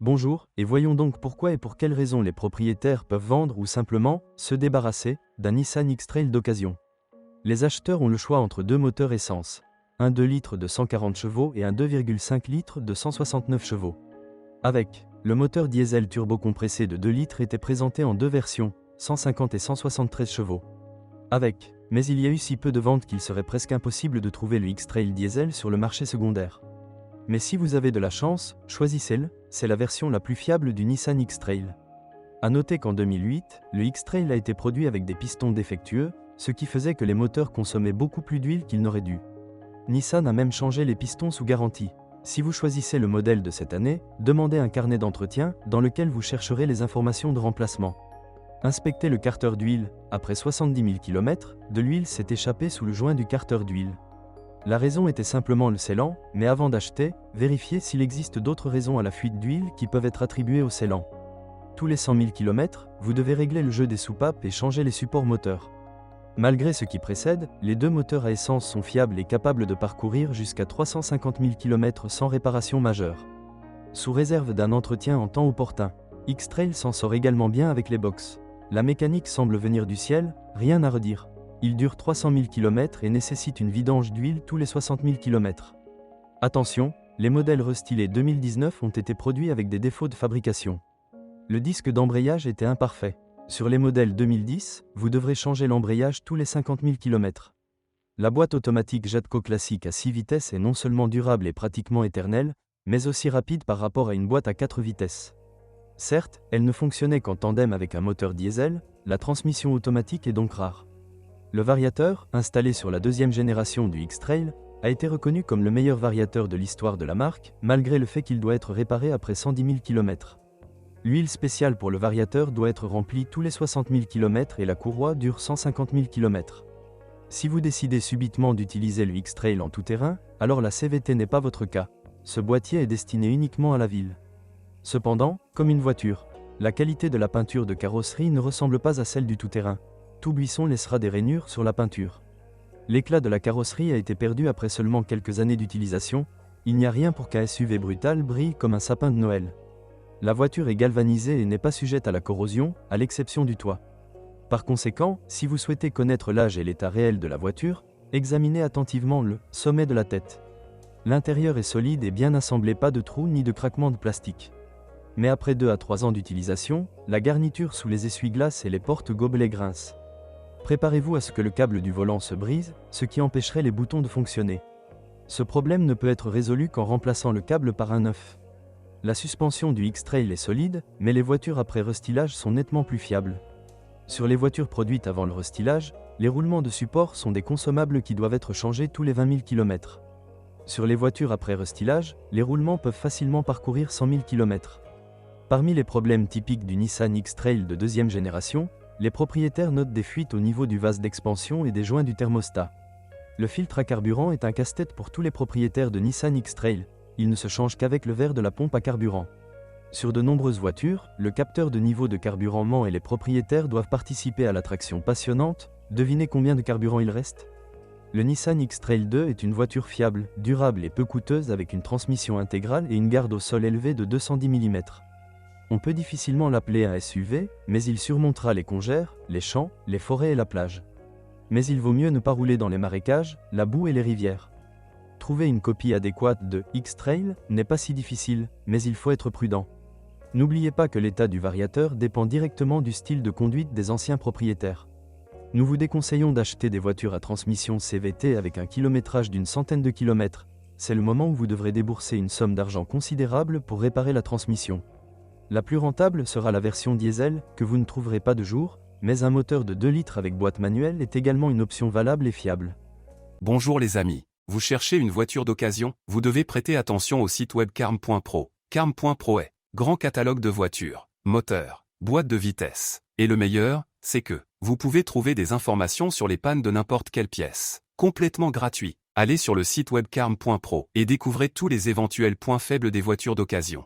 Bonjour, et voyons donc pourquoi et pour quelles raisons les propriétaires peuvent vendre ou simplement se débarrasser d'un Nissan X-Trail d'occasion. Les acheteurs ont le choix entre deux moteurs essence, un 2 litres de 140 chevaux et un 2,5 litres de 169 chevaux. Avec, le moteur diesel turbocompressé de 2 litres était présenté en deux versions, 150 et 173 chevaux. Avec, mais il y a eu si peu de ventes qu'il serait presque impossible de trouver le X-Trail diesel sur le marché secondaire. Mais si vous avez de la chance, choisissez-le, c'est la version la plus fiable du Nissan X-Trail. A noter qu'en 2008, le X-Trail a été produit avec des pistons défectueux, ce qui faisait que les moteurs consommaient beaucoup plus d'huile qu'ils n'auraient dû. Nissan a même changé les pistons sous garantie. Si vous choisissez le modèle de cette année, demandez un carnet d'entretien dans lequel vous chercherez les informations de remplacement. Inspectez le carter d'huile. Après 70 000 km, de l'huile s'est échappée sous le joint du carter d'huile. La raison était simplement le scellant, mais avant d'acheter, vérifiez s'il existe d'autres raisons à la fuite d'huile qui peuvent être attribuées au scellant. Tous les 100 000 km, vous devez régler le jeu des soupapes et changer les supports moteurs. Malgré ce qui précède, les deux moteurs à essence sont fiables et capables de parcourir jusqu'à 350 000 km sans réparation majeure. Sous réserve d'un entretien en temps opportun, X-Trail s'en sort également bien avec les box. La mécanique semble venir du ciel, rien à redire. Il dure 300 000 km et nécessite une vidange d'huile tous les 60 000 km. Attention, les modèles restylés 2019 ont été produits avec des défauts de fabrication. Le disque d'embrayage était imparfait. Sur les modèles 2010, vous devrez changer l'embrayage tous les 50 000 km. La boîte automatique Jatco classique à 6 vitesses est non seulement durable et pratiquement éternelle, mais aussi rapide par rapport à une boîte à 4 vitesses. Certes, elle ne fonctionnait qu'en tandem avec un moteur diesel, la transmission automatique est donc rare. Le variateur, installé sur la deuxième génération du X-Trail, a été reconnu comme le meilleur variateur de l'histoire de la marque, malgré le fait qu'il doit être réparé après 110 000 km. L'huile spéciale pour le variateur doit être remplie tous les 60 000 km et la courroie dure 150 000 km. Si vous décidez subitement d'utiliser le X-Trail en tout-terrain, alors la CVT n'est pas votre cas. Ce boîtier est destiné uniquement à la ville. Cependant, comme une voiture, la qualité de la peinture de carrosserie ne ressemble pas à celle du tout-terrain. Tout buisson laissera des rainures sur la peinture. L'éclat de la carrosserie a été perdu après seulement quelques années d'utilisation, il n'y a rien pour qu'un SUV brutal brille comme un sapin de Noël. La voiture est galvanisée et n'est pas sujette à la corrosion, à l'exception du toit. Par conséquent, si vous souhaitez connaître l'âge et l'état réel de la voiture, examinez attentivement le sommet de la tête. L'intérieur est solide et bien assemblé, pas de trous ni de craquements de plastique. Mais après 2 à 3 ans d'utilisation, la garniture sous les essuie-glaces et les porte-gobelets grincent. Préparez-vous à ce que le câble du volant se brise, ce qui empêcherait les boutons de fonctionner. Ce problème ne peut être résolu qu'en remplaçant le câble par un neuf. La suspension du X-Trail est solide, mais les voitures après restylage sont nettement plus fiables. Sur les voitures produites avant le restylage, les roulements de support sont des consommables qui doivent être changés tous les 20 000 km. Sur les voitures après restylage, les roulements peuvent facilement parcourir 100 000 km. Parmi les problèmes typiques du Nissan X-Trail de deuxième génération, les propriétaires notent des fuites au niveau du vase d'expansion et des joints du thermostat. Le filtre à carburant est un casse-tête pour tous les propriétaires de Nissan X-Trail, il ne se change qu'avec le verre de la pompe à carburant. Sur de nombreuses voitures, le capteur de niveau de carburant ment et les propriétaires doivent participer à l'attraction passionnante, devinez combien de carburant il reste ? Le Nissan X-Trail 2 est une voiture fiable, durable et peu coûteuse avec une transmission intégrale et une garde au sol élevée de 210 mm. On peut difficilement l'appeler un SUV, mais il surmontera les congères, les champs, les forêts et la plage. Mais il vaut mieux ne pas rouler dans les marécages, la boue et les rivières. Trouver une copie adéquate de X-Trail n'est pas si difficile, mais il faut être prudent. N'oubliez pas que l'état du variateur dépend directement du style de conduite des anciens propriétaires. Nous vous déconseillons d'acheter des voitures à transmission CVT avec un kilométrage d'une centaine de kilomètres. C'est le moment où vous devrez débourser une somme d'argent considérable pour réparer la transmission. La plus rentable sera la version diesel, que vous ne trouverez pas de jour, mais un moteur de 2 litres avec boîte manuelle est également une option valable et fiable. Bonjour les amis, vous cherchez une voiture d'occasion, vous devez prêter attention au site web carm.pro. Carm.pro est grand catalogue de voitures, moteurs, boîtes de vitesse. Et le meilleur, c'est que vous pouvez trouver des informations sur les pannes de n'importe quelle pièce. Complètement gratuit. Allez sur le site web carm.pro et découvrez tous les éventuels points faibles des voitures d'occasion.